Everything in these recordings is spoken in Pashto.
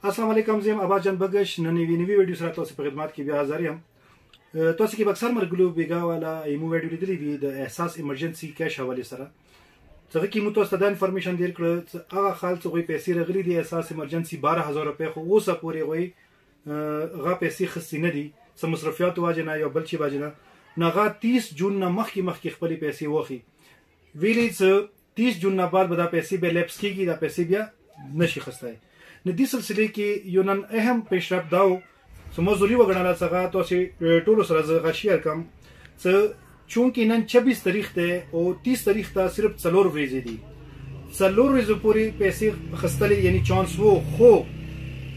अस्सलाम वालेकुम زم ابا جان بغش ننوي ویډیو سره تاسو په خدمت کې بیا حاضر یم. تاسو کې اکثر مرګلو بیګا والا ایمو ویډیو لیدلې وي د احساس ایمرجنسي کیش حواله سره. څنګه کې مو تاسو ته د انفارمیشن ډیر کړ هغه خالص غوي پیسې رغلي دي احساس ایمرجنسي 12000 روپے خو اوسه پورې غوي غا پیسې خسته نه دي سم مصرفيات واجنه یا بل شي واجنه نغه 30 جون نه مخکې خپل پیسې وخی ویلې 30 جون نه بعد به دا پیسې به لپس کیږي دا پیسې بیا نشي خسته. نو دې سلسله کې یو نن اهم پیشرفت داو چې موضوعي وګڼل څنګه تاسو ټول سره غشیر کم چې چونکه نن 26 تاریخ ته او 30 تاریخ ته صرف 4 ورځې دي 4 ورځې پورې پیسې خستلې یعنی چانس وو خو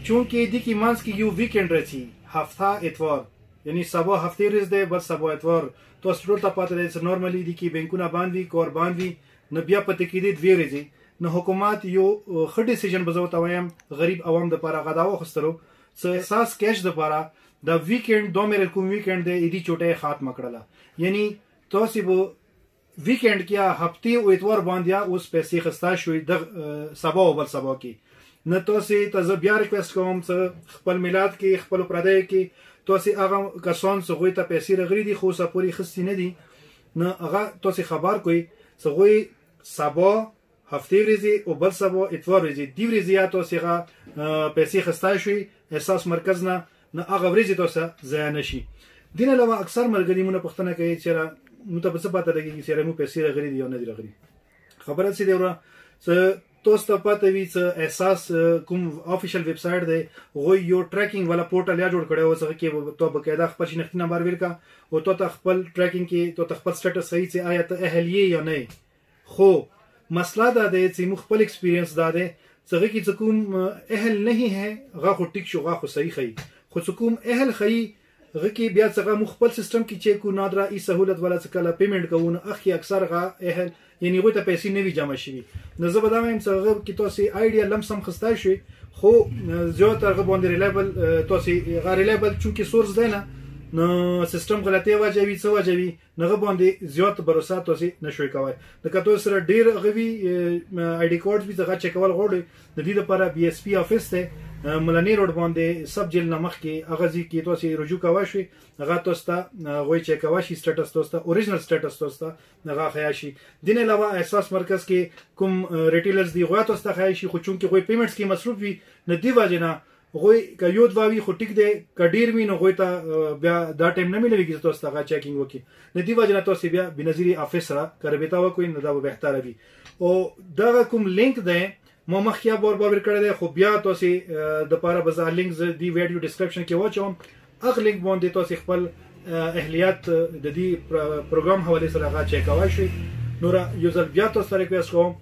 چونکه دې کې مانس کې یو ویکند راځي هفته اتوار یعنی سبا هفته ورځ ده بل سبا اتوار تاسو ټول ته پاتې ده نورمالي دي کې بانکونه باندې کور باندې نو بیا پته کې دي 2 ورځې نو حکومت یو خډ ډیسیژن بزوت وایم غریب عوام د لپاره غداو خسترو څه اساس کیش د لپاره د ویکند دوه مېر کوم ویکند د ایدي چټه خاتمه کړله یعنی تاسو به ویکند کې هفته او اتوار باندې اوس پیسې خستا شوې د سبا او بل سبا کې نو تاسو ته بیا ریکوست کوم چې خپل میلاد کې خپل پردای کې تاسو هغه کسان څه غوي ته پیسې رغړي دي خو سپوري خستی نه دي نو هغه تاسو خبر کوی څه غوي سبا هفته ورځې او بل سبا اتوار ورځې دی ورځې یا تاسو هغه پیسې خستا شوي احساس مرکز نه هغه ورځې تاسو ضایع نشي. دین علاوه اکثر مرګلي مونږ پښتنه کوي چې نو ته څه پاتې لګي چې مو پیسې رغړي دي یا نه دي رغړي خبره څه دی ورا چې تاسو ته پاتې وي چې احساس کوم افیشل ویب سټ دی غو یو ټریکینګ والا پورټل یا جوړ کړی و چې کې تو بقاعده خپل شناختی نمبر ورکا او ته خپل ټریکینګ کې ته خپل سټیټس صحیح چې آیا ته اهلیه یا نه خو مسله دا دی چې مخ خپل ایکسپیرینس دا دی چې کې کوم اهل نه ہے غا خو ټیک شو غا خو صحیح خي خو کوم اهل خي غا کې بیا څنګه مخ خپل سیستم کې چې کو نادره ای سہولت والا څه کله پیمنٹ کوونه اخی اکثر غا اهل یعنی غو ته پیسې نه وی جمع شي نو زه به دا وایم چې غو کې تاسو آیډیا لمسم خستا شي خو زیاتره غو باندې ریلیبل تاسو غیر ریلیبل چونکی سورس دی نه نو سیستم غلطي واجبي څه واجبي نه باندې زیات باور تاسو نشوي کوي د کتو سره ډیر غوي آی ډي کارت به څنګه چیک کول غوړي د دې لپاره بي اس پی افیس ته ملانی روډ باندې سب جیل نمخ کې اغازي کې تاسو رجوع کوي شي هغه تاسو ته غوي چیک کوي شي سټیټس تاسو ته اوریجنل سټیټس تاسو ته هغه خیاشي دین علاوه احساس مرکز کې کوم ریټیلرز دی غوا تاسو ته خیاشي خو چونکه غوي پیمنټس کې مصروف وي نه دی واجنه غوي ک یو دواوی خو ټیک دی کډیر وی نو غوي ته بیا دا ټایم نه ملوي چې تاسو ته چیکینګ وکي نه دی واجنه تاسو بیا بنظیری افیس را کربتا وکوي نو دا به بهتره وي او دا کوم لینک دی مو مخیا بار کړی دی خو بیا تاسو د پاره بازار لینک دی ویډیو ډسکرپشن کې واچوم اغه لینک باندې تاسو خپل اهلیت د دې پروګرام حواله سره غا چیک کوئ شي نو یو ځل بیا تاسو ریکوست کوم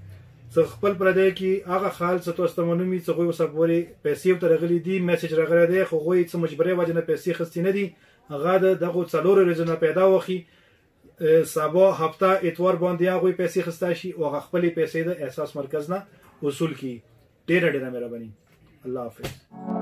څه خپل پردې کې هغه خال څه تاسو ته مونږ څه غوي وسپوري پیسې ته رغلي دي میسج راغلی دی خو غوي څه مجبورې وجنه پیسې خستې نه دي هغه دغه څلور ورځې پیدا وخی سبا هفته اتوار باندې هغه پیسې خستا شي او هغه خپل پیسې د احساس مرکز نه وصول کی ډېر مهرباني الله حافظ.